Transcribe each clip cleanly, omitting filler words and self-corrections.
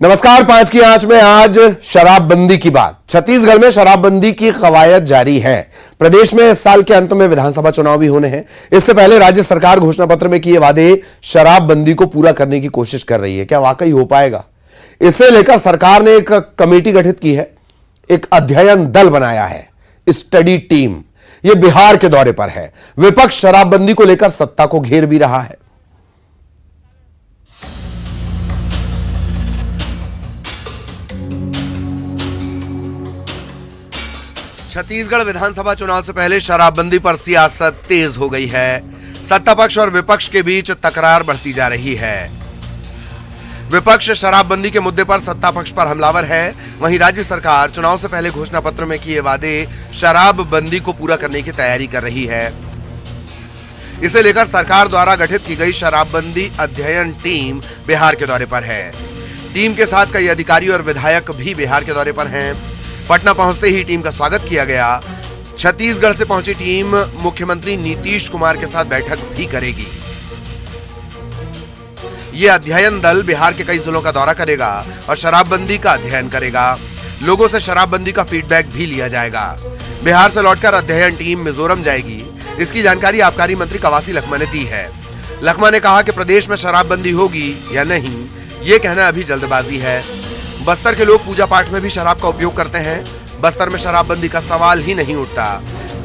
नमस्कार, 5 की आंच में आज शराबबंदी की बात। छत्तीसगढ़ में शराबबंदी की कवायद जारी है। प्रदेश में इस साल के अंत में विधानसभा चुनाव भी होने हैं। इससे पहले राज्य सरकार घोषणा पत्र में किए वादे शराबबंदी को पूरा करने की कोशिश कर रही है। क्या वाकई हो पाएगा? इसे लेकर सरकार ने एक कमेटी गठित की है, एक अध्ययन दल बनाया है, स्टडी टीम। यह बिहार के दौरे पर है। विपक्ष शराबबंदी को लेकर सत्ता को घेर भी रहा है। छत्तीसगढ़ विधानसभा चुनाव से पहले शराबबंदी पर सियासत तेज हो गई है। सत्ता पक्ष और विपक्ष के बीच तकरार बढ़ती जा रही है। विपक्ष शराबबंदी के मुद्दे पर सत्ता पक्ष पर हमलावर है। वहीं राज्य सरकार चुनाव से पहले घोषणा पत्र में किए वादे शराबबंदी को पूरा करने की तैयारी कर रही है। इसे लेकर सरकार द्वारा गठित की गई शराबबंदी अध्ययन टीम बिहार के दौरे पर है। टीम के साथ कई अधिकारी और विधायक भी बिहार के दौरे पर हैं। पटना पहुंचते ही टीम का स्वागत किया गया। छत्तीसगढ़ से पहुंची टीम मुख्यमंत्री नीतीश कुमार के साथ बैठक भी करेगी। यह अध्ययन दल बिहार के कई जिलों का दौरा करेगा और शराबबंदी का अध्ययन करेगा। लोगों से शराबबंदी का फीडबैक भी लिया जाएगा। बिहार से लौटकर अध्ययन टीम मिजोरम जाएगी। इसकी जानकारी आबकारी मंत्री कवासी लखमा ने दी है। लखमा ने कहा कि प्रदेश में शराबबंदी होगी या नहीं, ये कहना अभी जल्दबाजी है। बस्तर के लोग पूजा पाठ में भी शराब का उपयोग करते हैं। बस्तर में शराबबंदी का सवाल ही नहीं उठता।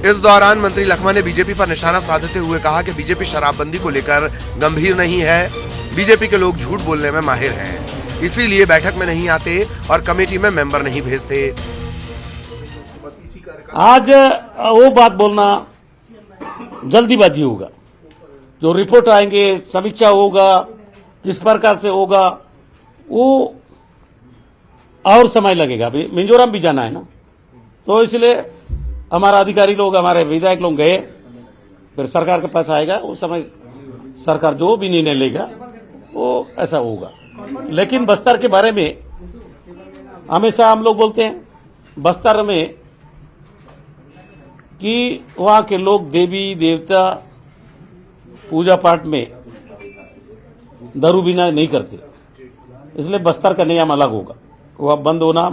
इस दौरान मंत्री लखमा ने बीजेपी पर निशाना साधते हुए कहा कि बीजेपी शराबबंदी को लेकर गंभीर नहीं है। बीजेपी के लोग झूठ बोलने में माहिर हैं, इसीलिए बैठक में नहीं आते और कमेटी में मेंबर नहीं भेजते। आज वो बात बोलना जल्दीबाजी होगा। जो रिपोर्ट आएंगे, समीक्षा होगा, किस प्रकार से होगा, वो और समय लगेगा। अभी मिजोरम भी जाना है ना, तो इसलिए हमारा अधिकारी लोग, हमारे विधायक लोग गए, फिर सरकार के पास आएगा। उस समय सरकार जो भी निर्णय लेगा वो ऐसा होगा। लेकिन बस्तर के बारे में हमेशा हम लोग बोलते हैं, बस्तर में कि वहां के लोग देवी देवता पूजा पाठ में दारू बिना नहीं करते, इसलिए बस्तर का नियम अलग होगा। वो अब बंद होना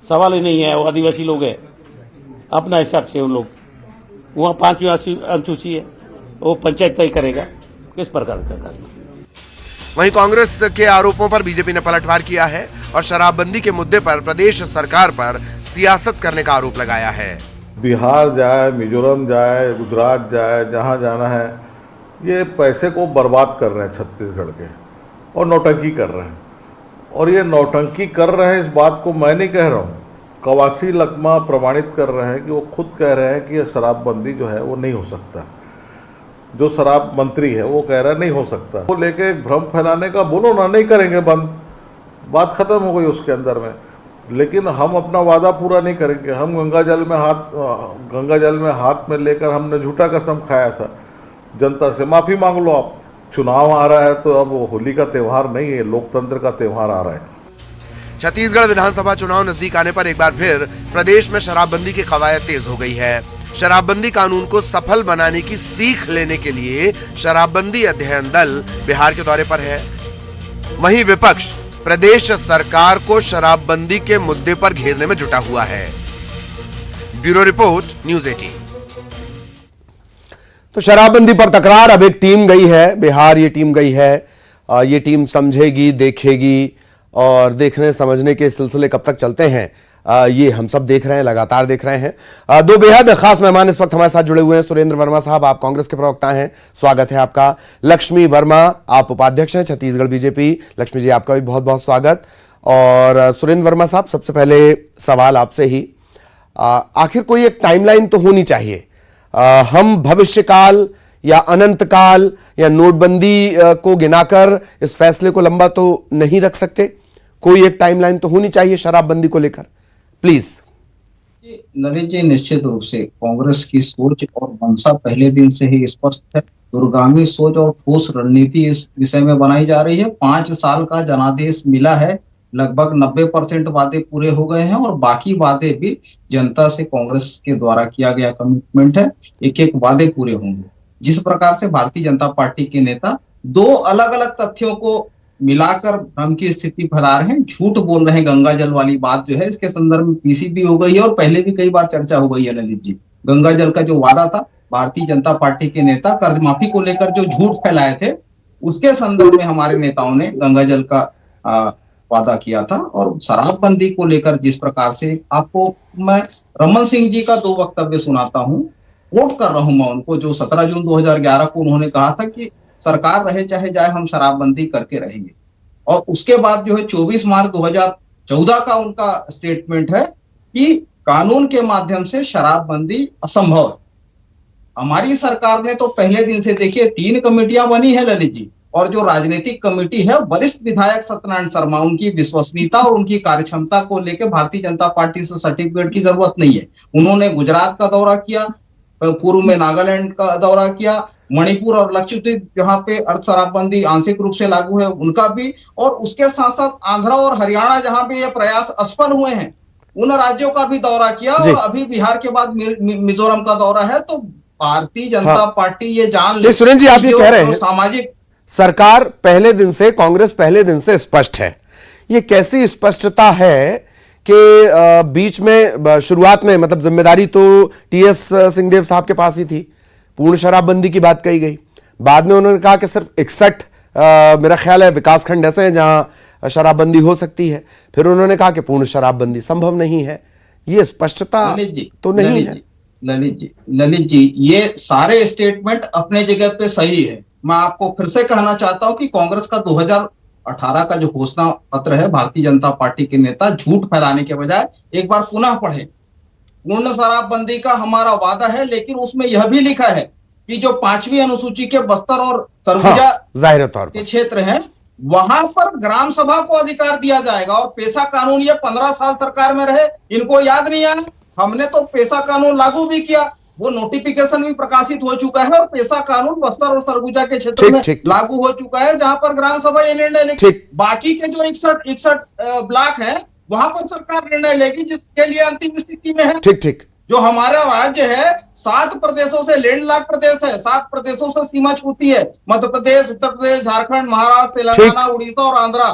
सवाल ही नहीं है। वो आदिवासी लोग हैं, अपना हिसाब से उन लोग, वहाँ 5वीं अनुसूची है, वो पंचायत तय करेगा किस प्रकार का करना। वहीं कांग्रेस के आरोपों पर बीजेपी ने पलटवार किया है और शराबबंदी के मुद्दे पर प्रदेश सरकार पर सियासत करने का आरोप लगाया है। बिहार जाए, मिजोरम जाए, गुजरात जाए, जहाँ जाना है, ये पैसे को बर्बाद कर रहे हैं छत्तीसगढ़ के, और नौटंकी कर रहे हैं। और ये नौटंकी कर रहे हैं, इस बात को मैं नहीं कह रहा हूँ, कवासी लखमा प्रमाणित कर रहे हैं कि वो खुद कह रहे हैं कि ये शराबबंदी जो है वो नहीं हो सकता। जो शराब मंत्री है वो कह रहा है नहीं हो सकता। वो लेके एक भ्रम फैलाने का, बोलो ना, नहीं करेंगे बंद, बात खत्म हो गई उसके अंदर में। लेकिन हम अपना वादा पूरा नहीं करेंगे। हम गंगा जल में हाथ में लेकर हमने झूठा कसम खाया था। जनता से माफ़ी मांग लो आप। चुनाव आ रहा है तो अब होली का त्यौहार नहीं है, लोकतंत्र का त्यौहार आ रहा है। छत्तीसगढ़ विधानसभा चुनाव नजदीक आने पर एक बार फिर प्रदेश में शराबबंदी की कवायद तेज हो गई है। शराबबंदी कानून को सफल बनाने की सीख लेने के लिए शराबबंदी अध्ययन दल बिहार के दौरे पर है। वहीं विपक्ष प्रदेश सरकार को शराबबंदी के मुद्दे पर घेरने में जुटा हुआ है। Bureau report, news 18। तो शराबबंदी पर तकरार, अब एक टीम गई है बिहार। ये टीम गई है, ये टीम समझेगी, देखेगी, और देखने समझने के सिलसिले कब तक चलते हैं ये हम सब देख रहे हैं, लगातार देख रहे हैं। दो बेहद खास मेहमान इस वक्त हमारे साथ जुड़े हुए हैं। सुरेंद्र वर्मा साहब, आप कांग्रेस के प्रवक्ता हैं, स्वागत है आपका। लक्ष्मी वर्मा, आप उपाध्यक्ष हैं छत्तीसगढ़ बीजेपी। लक्ष्मी जी, आपका भी बहुत बहुत स्वागत। और सुरेंद्र वर्मा साहब, सबसे पहले सवाल आपसे ही, आखिर कोई एक टाइमलाइन तो होनी चाहिए। हम भविष्यकाल या अनंत काल या नोटबंदी को गिनाकर इस फैसले को लंबा तो नहीं रख सकते। कोई एक टाइमलाइन तो होनी चाहिए शराबबंदी को लेकर, प्लीज। नरेश जी, निश्चित रूप से कांग्रेस की सोच और मंशा पहले दिन से ही स्पष्ट है। दूरगामी सोच और ठोस रणनीति इस विषय में बनाई जा रही है। 5 साल का जनादेश मिला है, लगभग 90% वादे पूरे हो गए हैं और बाकी वादे भी जनता से कांग्रेस के द्वारा किया गया कमिटमेंट है। एक एक वादे पूरे होंगे। जिस प्रकार से भारतीय जनता पार्टी के नेता 2 अलग अलग तथ्यों को मिलाकर भ्रम की स्थिति फैला रहे हैं, झूठ बोल रहे हैं। गंगा जल वाली बात जो है इसके संदर्भ में पीसीबी हो गई है और पहले भी कई बार चर्चा हो गई है ललित जी। गंगा जल का जो वादा था, भारतीय जनता पार्टी के नेता कर्ज माफी को लेकर जो झूठ फैलाए थे, उसके संदर्भ में हमारे नेताओं ने गंगा जल का वादा किया था। और शराबबंदी को लेकर जिस प्रकार से, आपको मैं रमन सिंह जी का 2 वक्तव्य सुनाता हूं, कोट कर रहा हूं मैं उनको, जो 17 जून 2011 को उन्होंने कहा था कि सरकार रहे चाहे जाए हम शराबबंदी करके रहेंगे। और उसके बाद जो है 24 मार्च 2014 का उनका स्टेटमेंट है कि कानून के माध्यम से शराबबंदी असंभव है। हमारी सरकार ने तो पहले दिन से, देखिए 3 कमेटियां बनी है ललित जी, और जो राजनीतिक कमेटी है, वरिष्ठ विधायक सत्यनारायण शर्मा, उनकी विश्वसनीयता और उनकी कार्यक्षमता को लेकर भारतीय जनता पार्टी से सर्टिफिकेट की जरूरत नहीं है। उन्होंने गुजरात का दौरा किया, पूर्व में नागालैंड का दौरा किया, मणिपुर और लक्षद्वीप जहां पे अर्ध शराबबंदी आंशिक रूप से लागू है उनका भी, और उसके साथ साथ आंध्र और हरियाणा जहां पे ये प्रयास असफल हुए हैं उन राज्यों का भी दौरा किया, और अभी बिहार के बाद मिजोरम का दौरा है। तो भारतीय जनता पार्टी ये जान ले, सुरेंद्र जी आप ये कह रहे हैं सामाजिक सरकार पहले दिन से, कांग्रेस पहले दिन से स्पष्ट है। ये कैसी स्पष्टता है कि बीच में शुरुआत में मतलब जिम्मेदारी तो टीएस सिंहदेव साहब के पास ही थी, पूर्ण शराबबंदी की बात कही गई, बाद में उन्होंने कहा कि सिर्फ 61 मेरा ख्याल है विकासखंड ऐसे हैं जहां शराबबंदी हो सकती है, फिर उन्होंने कहा कि पूर्ण शराबबंदी संभव नहीं है। ये स्पष्टता तो नहीं है। ललित जी ये सारे स्टेटमेंट अपने जगह पे सही है। मैं आपको फिर से कहना चाहता हूं कि कांग्रेस का 2018 का जो घोषणा पत्र है, भारतीय जनता पार्टी के नेता झूठ फैलाने के बजाय एक बार पुनः पढ़ें। पूर्ण शराबबंदी का हमारा वादा है, लेकिन उसमें यह भी लिखा है कि जो 5वीं अनुसूची के बस्तर और सरगुजा जाहिर तौर के क्षेत्र हैं, वहां पर ग्राम सभा को अधिकार दिया जाएगा। और पेशा कानून, ये 15 साल सरकार में रहे, इनको याद नहीं आया। हमने तो पेशा कानून लागू भी किया, वो नोटिफिकेशन भी प्रकाशित हो चुका है, और पेशा कानून बस्तर और सरगुजा के क्षेत्र में लागू हो चुका है, जहां पर ग्राम सभा ये निर्णय लेगी। बाकी के जो 61 ब्लॉक है वहां पर सरकार निर्णय लेगी, जिसके लिए अंतिम स्थिति में है। ठीक। जो हमारा राज्य है 7 प्रदेशों से लैंडलॉक प्रदेश है, 7 प्रदेशों से सीमा छूती है, मध्य प्रदेश, उत्तर प्रदेश, झारखंड, महाराष्ट्र, तेलंगाना, उड़ीसा और आंध्रा।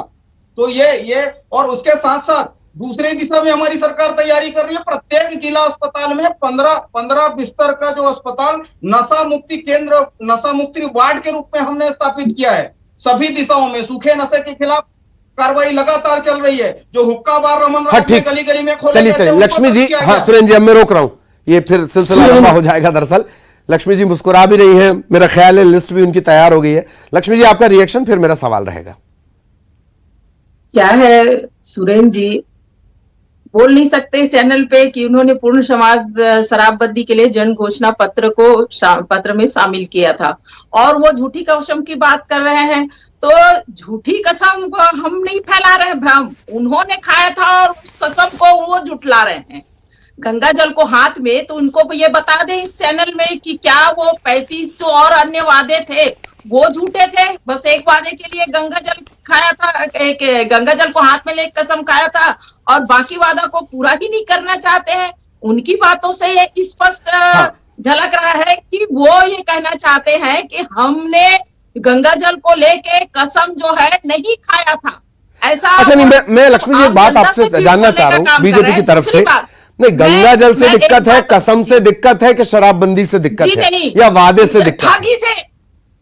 तो ये और उसके साथ साथ दूसरी दिशा में हमारी सरकार तैयारी कर रही है। प्रत्येक जिला अस्पताल में 15 बिस्तर का जो अस्पताल नशा मुक्ति केंद्र, नशा मुक्ति वार्ड के रूप में हमने स्थापित किया है। सभी दिशाओं में सूखे नशे के खिलाफ कार्रवाई लगातार चल रही है। जो हुक्का बार रमन गली गली में खोले चलिए लक्ष्मी जी, हाँ सुरेंद्र जी अब मैं रोक रहा हूं, ये फिर सिलसिला लंबा हो जाएगा। दरअसल लक्ष्मी जी मुस्कुरा भी रही है, मेरा ख्याल है लिस्ट भी उनकी तैयार हो गई है। लक्ष्मी जी आपका रिएक्शन, फिर मेरा सवाल रहेगा। क्या है सुरेंद्र जी, बोल नहीं सकते चैनल पे कि उन्होंने पूर्ण शराबबंदी के लिए जन घोषणा पत्र को पत्र में शामिल किया था, और वो झूठी कसम की बात कर रहे हैं। तो झूठी कसम हम नहीं फैला रहे भ्रम, उन्होंने खाया था और उस कसम को वो झुठला रहे हैं। गंगा जल को हाथ में, तो उनको ये बता दें इस चैनल में कि क्या वो 3500 और अन्य वादे थे वो झूठे थे। बस एक वादे के लिए गंगा जल खाया था, एक गंगा जल को हाथ में ले कसम खाया था, और बाकी वादा को पूरा ही नहीं करना चाहते हैं। उनकी बातों से ये स्पष्ट झलक रहा है कि वो ये कहना चाहते हैं कि हमने गंगा जल को लेके कसम जो है नहीं खाया था, ऐसा। अच्छा नहीं, मैं लक्ष्मी जी एक बात आपसे जानना चाह रहा हूँ बीजेपी की तरफ से। नहीं, गंगा जल से दिक्कत है, कसम से दिक्कत है कि शराबबंदी से दिक्कत है या वादे से दिक्कत है? ठगी से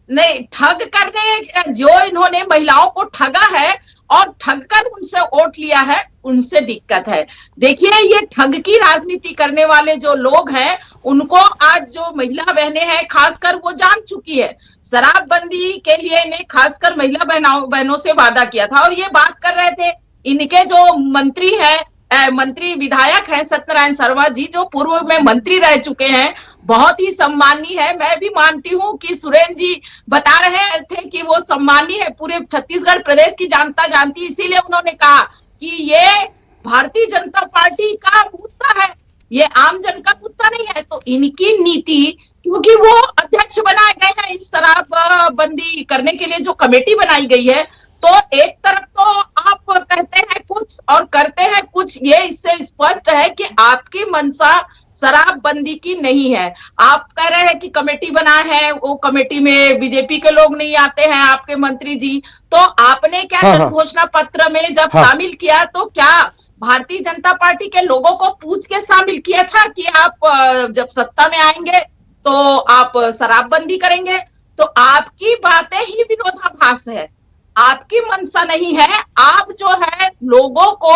नहीं, ठग करने जो इन्होंने महिलाओं को ठगा है और ठग कर उनसे वोट लिया है, उनसे दिक्कत है। देखिए ये ठग की राजनीति करने वाले जो लोग हैं, उनको आज जो महिला बहनें हैं खासकर वो जान चुकी है। शराबबंदी के लिए ने खासकर महिला बहनों से वादा किया था, और ये बात कर रहे थे इनके जो मंत्री विधायक हैं सत्यनारायण शर्मा जी, जो पूर्व में मंत्री रह चुके हैं, बहुत ही सम्मानीय है। मैं भी मानती हूँ कि सुरेंद्र जी बता रहे थे कि वो सम्मानीय है, पूरे छत्तीसगढ़ प्रदेश की जनता जानती, इसीलिए उन्होंने कहा कि ये भारतीय जनता पार्टी का मुद्दा है, ये आम जन का मुद्दा नहीं है। तो इनकी नीति, क्योंकि वो अध्यक्ष बनाए गए हैं इस शराबबंदी करने के लिए जो कमेटी बनाई गई है, तो एक तरफ तो आप कहते हैं कुछ और करते हैं कुछ, ये इससे स्पष्ट है कि आपकी मंशा शराबबंदी की नहीं है। आप कह रहे हैं कि कमेटी बना है, वो कमेटी में बीजेपी के लोग नहीं आते हैं, आपके मंत्री जी, तो आपने क्या जन घोषणा पत्र में जब शामिल किया तो क्या भारतीय जनता पार्टी के लोगों को पूछ के शामिल किया था कि आप जब सत्ता में आएंगे तो आप शराबबंदी करेंगे? तो आपकी बातें ही विरोधाभास है, आपकी मंशा नहीं है। आप जो है लोगों को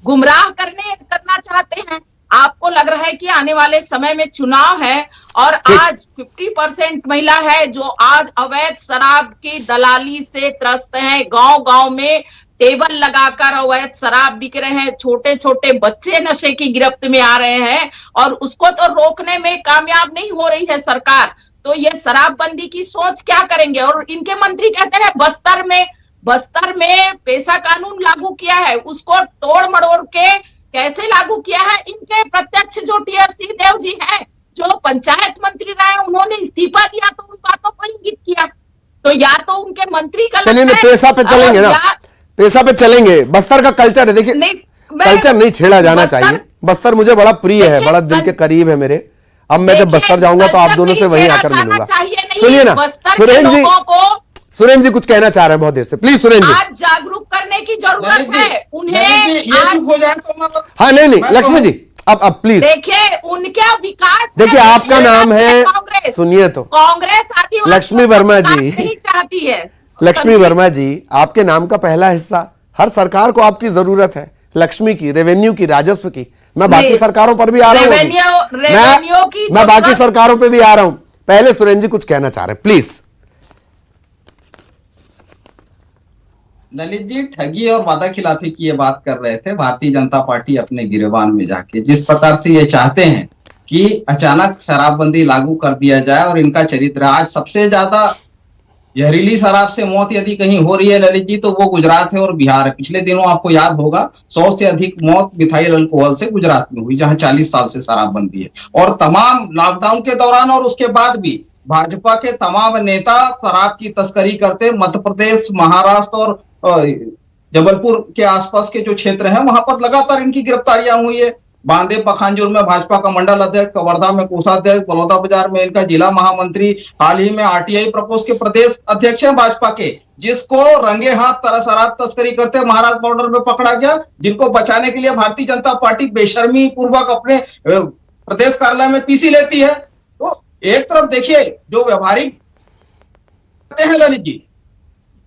गुमराह करना चाहते हैं। आपको लग रहा है कि आने वाले समय में चुनाव है और आज 50% महिला है जो आज अवैध शराब की दलाली से त्रस्त है। गांव-गांव में टेबल लगाकर अवैध शराब बिक रहे हैं, छोटे छोटे बच्चे नशे की गिरफ्त में आ रहे हैं और उसको तो रोकने में कामयाब नहीं हो रही है सरकार। तो ये शराबबंदी की सोच क्या करेंगे? और इनके मंत्री कहते हैं बस्तर में पेशा कानून लागू किया है, उसको तोड़ मड़ोड़ के कैसे लागू किया है? इनके प्रत्यक्ष जो टीएस सिंहदेव जी हैं, जो पंचायत मंत्री रहे, उन्होंने इस्तीफा दिया तो उन बातों को इंगित किया। तो या तो उनके मंत्री का चलिए ना पेशा पे चलेंगे ना, पेशा पे चलेंगे। बस्तर का कल्चर है, देखिए कल्चर नहीं छेड़ा जाना चाहिए। बस्तर मुझे बड़ा प्रिय है, बड़ा दिल के करीब है मेरे। अब मैं जब बस्तर जाऊंगा तो आप दोनों से वहीं आकर मिलूंगा। सुनिए ना सुरेन जी कुछ कहना चाह रहे हैं बहुत देर से, प्लीज सुरेन जी। आज जागरूक करने की जरूरत है उन्हें। हाँ नहीं लक्ष्मी जी अब प्लीज देखिए उनका विकास, देखिए आपका नाम है, सुनिए तो कांग्रेस आदिवासी लक्ष्मी वर्मा जी नहीं चाहती है। लक्ष्मी वर्मा जी, आपके नाम का पहला हिस्सा, हर सरकार को आपकी जरूरत है, लक्ष्मी की, रेवेन्यू की, राजस्व की। मैं बाकी सरकारों पर भी आ रहा हूँ, मैं बाकी सरकारों पर भी आ रहा हूं। पहले सुरेन जी कुछ कहना चाह रहे हैं, प्लीज। ललित जी, ठगी और वादा खिलाफी की ये बात कर रहे थे। भारतीय जनता पार्टी अपने गिरेबान में जाके जिस प्रकार से ये चाहते हैं कि अचानक शराबबंदी लागू कर दिया जाए और इनका चरित्र, आज सबसे ज्यादा जहरीली शराब से मौत यदि कहीं हो रही है ललित जी तो वो गुजरात है और बिहार है। पिछले दिनों आपको याद होगा 100 से अधिक मौत मिथाइल अल्कोहल से गुजरात में हुई, जहां 40 साल से शराबबंदी है। और तमाम लॉकडाउन के दौरान और उसके बाद भी भाजपा के तमाम नेता शराब की तस्करी करते, मध्य प्रदेश, महाराष्ट्र और जबलपुर के आसपास के जो क्षेत्र हैं वहां पर लगातार इनकी गिरफ्तारियां हुई है। बांदे पखांजूर में भाजपा का मंडल अध्यक्ष, कवर्धा में कोषाध्यक्ष, बलौदा बाजार में इनका जिला महामंत्री, हाल ही में आरटीआई प्रकोष्ठ के प्रदेश अध्यक्ष हैं भाजपा के, जिसको रंगे हाथ शराब तस्करी करते महाराष्ट्र बॉर्डर में पकड़ा गया, जिनको बचाने के लिए भारतीय जनता पार्टी बेशर्मी पूर्वक अपने प्रदेश कार्यालय में पीसी लेती है। तो एक तरफ देखिए जो व्यवहारिक हैं ललित जी,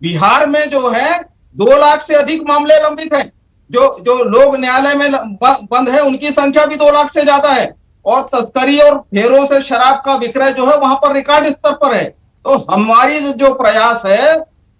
बिहार में जो है 2 लाख से अधिक मामले लंबित हैं, जो लोग न्यायालय में बंद है उनकी संख्या भी 2 लाख से ज्यादा है, और तस्करी और फेरों से शराब का विक्रय जो है वहां पर रिकॉर्ड स्तर पर है। तो हमारी जो प्रयास है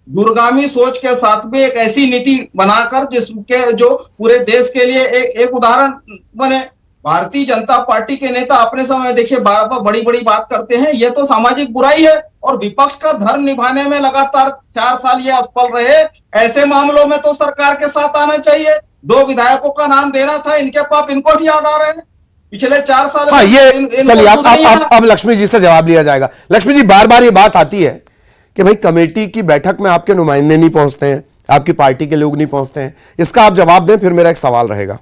दूरगामी सोच के साथ में एक ऐसी नीति बनाकर जिसके जो पूरे देश के लिए एक उदाहरण बने। भारतीय जनता पार्टी के नेता अपने समय देखिए बार बार बड़ी बड़ी बात करते हैं, यह तो सामाजिक बुराई है और विपक्ष का धर्म निभाने में लगातार 4 साल ये असफल रहे। ऐसे मामलों में तो सरकार के साथ आना चाहिए। 2 विधायकों का नाम देना था, इनके पाप इनको भी याद आ रहे हैं पिछले 4 साल। हाँ, ये चलिए अब लक्ष्मी जी से जवाब लिया जाएगा। लक्ष्मी जी, बार बार ये बात आती है कि भाई कमेटी की बैठक में आपके नुमाइंदे नहीं पहुंचते हैं, आपकी पार्टी के लोग नहीं पहुंचते हैं, इसका आप जवाब दें, फिर मेरा एक सवाल रहेगा।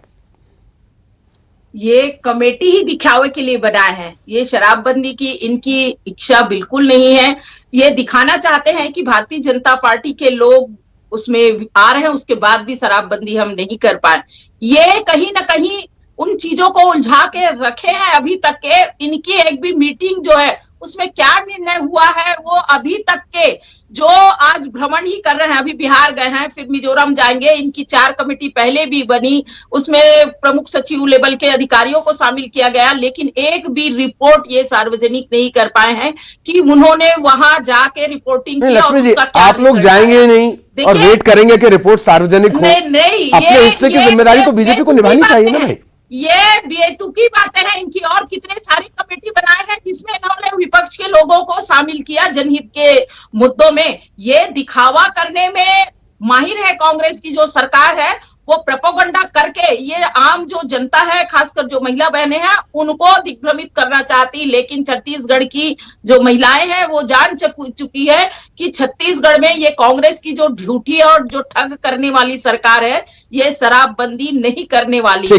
ये कमेटी ही दिखावे के लिए बना है, ये शराबबंदी की इनकी इच्छा बिल्कुल नहीं है। ये दिखाना चाहते हैं कि भारतीय जनता पार्टी के लोग उसमें आ रहे हैं, उसके बाद भी शराबबंदी हम नहीं कर पाए। ये कहीं ना कहीं उन चीजों को उलझा के रखे हैं अभी तक के। इनकी एक भी मीटिंग जो है उसमें क्या निर्णय हुआ है वो अभी तक के जो आज भ्रमण ही कर रहे हैं। अभी बिहार गए हैं, फिर मिजोरम जाएंगे। इनकी 4 कमेटी पहले भी बनी, उसमें प्रमुख सचिव लेवल के अधिकारियों को शामिल किया गया, लेकिन एक भी रिपोर्ट ये सार्वजनिक नहीं कर पाए हैं कि उन्होंने वहां जाके रिपोर्टिंग की। लक्ष्मी जी, आप लोग जाएंगे नहीं और वेट करेंगे कि रिपोर्ट सार्वजनिक हो? नहीं, अपने हिस्से की जिम्मेदारी तो बीजेपी को निभानी चाहिए ना भाई। ये बेतुकी बातें हैं इनकी। और कितने सारी कमेटी बनाए हैं जिसमें इन्होंने विपक्ष के लोगों को शामिल किया जनहित के मुद्दों में। ये दिखावा करने में माहिर है कांग्रेस की जो सरकार है, वो प्रोपेगेंडा करके ये आम जो जनता है, खासकर जो महिला बहनें हैं, उनको दिग्भ्रमित करना चाहती। लेकिन छत्तीसगढ़ की जो महिलाएं हैं वो जान चुकी है कि छत्तीसगढ़ में ये कांग्रेस की जो झूठी और जो ठग करने वाली सरकार है, ये शराबबंदी नहीं करने वाली है।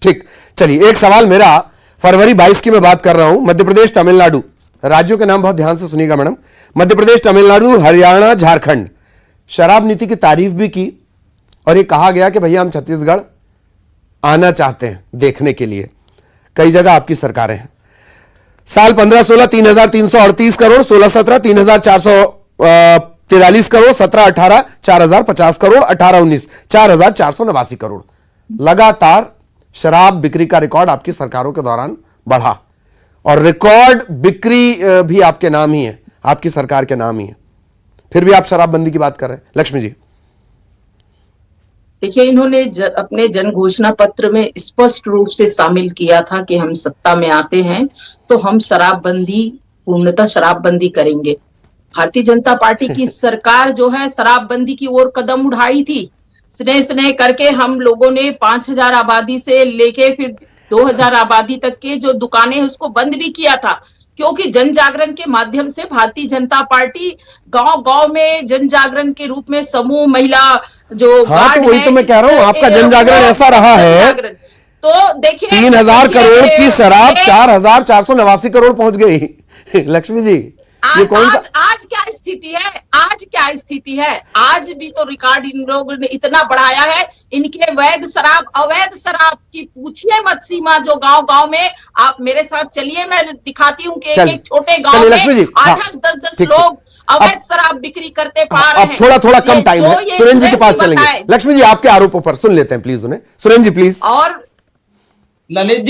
ठीक, चलिए एक सवाल मेरा, फरवरी 22 की मैं बात कर रहा हूं, मध्य प्रदेश, तमिलनाडु, राज्यों के नाम बहुत ध्यान से सुनिएगा मैडम, मध्य प्रदेश, तमिलनाडु, हरियाणा, झारखंड, शराब नीति की तारीफ भी की और ये कहा गया कि भैया हम छत्तीसगढ़ आना चाहते हैं देखने के लिए। कई जगह आपकी सरकारें हैं। साल 15-16 3,338 करोड़, 16-17 3,443 करोड़, 17-18 4,050 करोड़, 18-19 4,489 करोड़। लगातार शराब बिक्री का रिकॉर्ड आपकी सरकारों के दौरान बढ़ा और रिकॉर्ड बिक्री भी आपके नाम ही है, आपकी सरकार के नाम ही है, फिर भी आप शराबबंदी की बात कर रहे हैं। लक्ष्मी जी, देखिए, इन्होंने अपने जन घोषणा पत्र में स्पष्ट रूप से शामिल किया था कि हम सत्ता में आते हैं तो हम शराबबंदी, पूर्णतः शराबबंदी करेंगे। भारतीय जनता पार्टी की सरकार जो है शराबबंदी की ओर कदम उठाई थी। स्नेह स्नेह करके हम लोगों ने 5,000 आबादी से लेके फिर 2,000 आबादी तक के जो दुकानें उसको बंद भी किया था, क्योंकि जन जागरण के माध्यम से भारतीय जनता पार्टी गांव-गांव में जन जागरण के रूप में समूह महिला जो हाँ, तो वही तो मैं कह रहा हूं, आपका जन जागरण ऐसा रहा है। तो देखिए 3,000 करोड़ की शराब 4,489 करोड़ पहुंच गई। लक्ष्मी जी, ये कौन सा? आज क्या स्थिति है? आज क्या स्थिति है? आज भी तो रिकॉर्ड इन लोगों ने इतना बढ़ाया है। इनके वैध शराब, अवैध शराब की पूछिए मत सीमा, जो गांव-गांव में। आप मेरे साथ चलिए, मैं दिखाती हूँ कि एक छोटे गांव में 8-10 लोग अवैध शराब बिक्री करते पा रहे हैं। अब थोड़ा कम टाइम है, सुरेंद्र जी के पास चलेंगे। लक्ष्मी जी, आपके आरोपों पर सुन लेते हैं प्लीज उन्हें। सुरेंद्र जी प्लीज। और ललित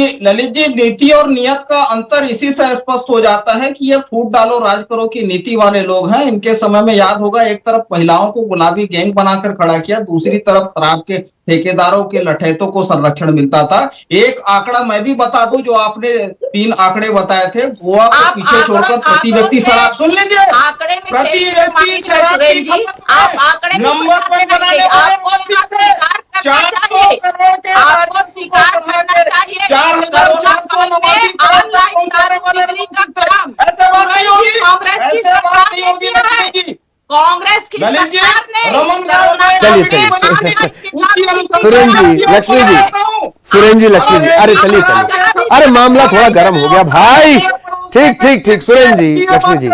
जी, नीति और नियत का अंतर इसी से स्पष्ट हो जाता है कि ये फूट डालो राज करो की नीति वाले लोग हैं। इनके समय में याद होगा, एक तरफ महिलाओं को गुलाबी गैंग बनाकर खड़ा किया, दूसरी तरफ शराब के ठेकेदारों के लठैतों को संरक्षण मिलता था। एक आंकड़ा मैं भी बता दूं, जो आपने 3 आंकड़े बताए थे, गोवा को पीछे छोड़कर प्रति व्यक्ति शराब, सुन लीजिए, प्रति व्यक्ति शराब की खपत नंबर पर बनाने वाले 400 करोड़ के राजस्व को बढ़ा के 4,489 करोड़ तक पहुंचाने वाले ऐसे बात नहीं होगी, ऐसे बात नहीं होगी लक्ष्मी जी। कांग्रेस की सरकार ने सुरेंद्र जी, लक्ष्मी जी, लक्ष्मी जी, अरे चलिए, अरे मामला थोड़ा गर्म हो गया भाई। ठीक, सुरेंद्र जी, लक्ष्मी जी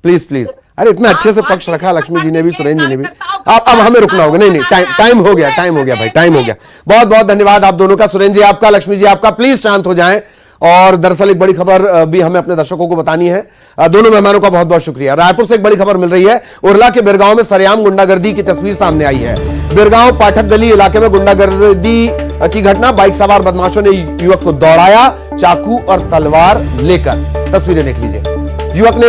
प्लीज, अरे इतना अच्छे से पक्ष रखा लक्ष्मी जी ने भी, सुरेंद्र जी ने भी। अब हमें रुकना होगा। नहीं, टाइम हो गया भाई, टाइम हो गया। बहुत बहुत धन्यवाद आप दोनों का, सुरेंद्र जी आपका, लक्ष्मी जी आपका। प्लीज शांत हो जाएं। और दरअसल एक बड़ी खबर भी हमें अपने दर्शकों को बतानी है। दोनों मेहमानों का बहुत बहुत शुक्रिया। रायपुर से एक बड़ी खबर मिल रही है। उरला के बिरगांव में सरेआम गुंडागर्दी की तस्वीर सामने आई है। बिरगांव पाठक गली इलाके में गुंडागर्दी की घटना, बाइक सवार बदमाशों ने युवक को दौड़ाया चाकू और तलवार लेकर। तस्वीरें देख लीजिए। युवक ने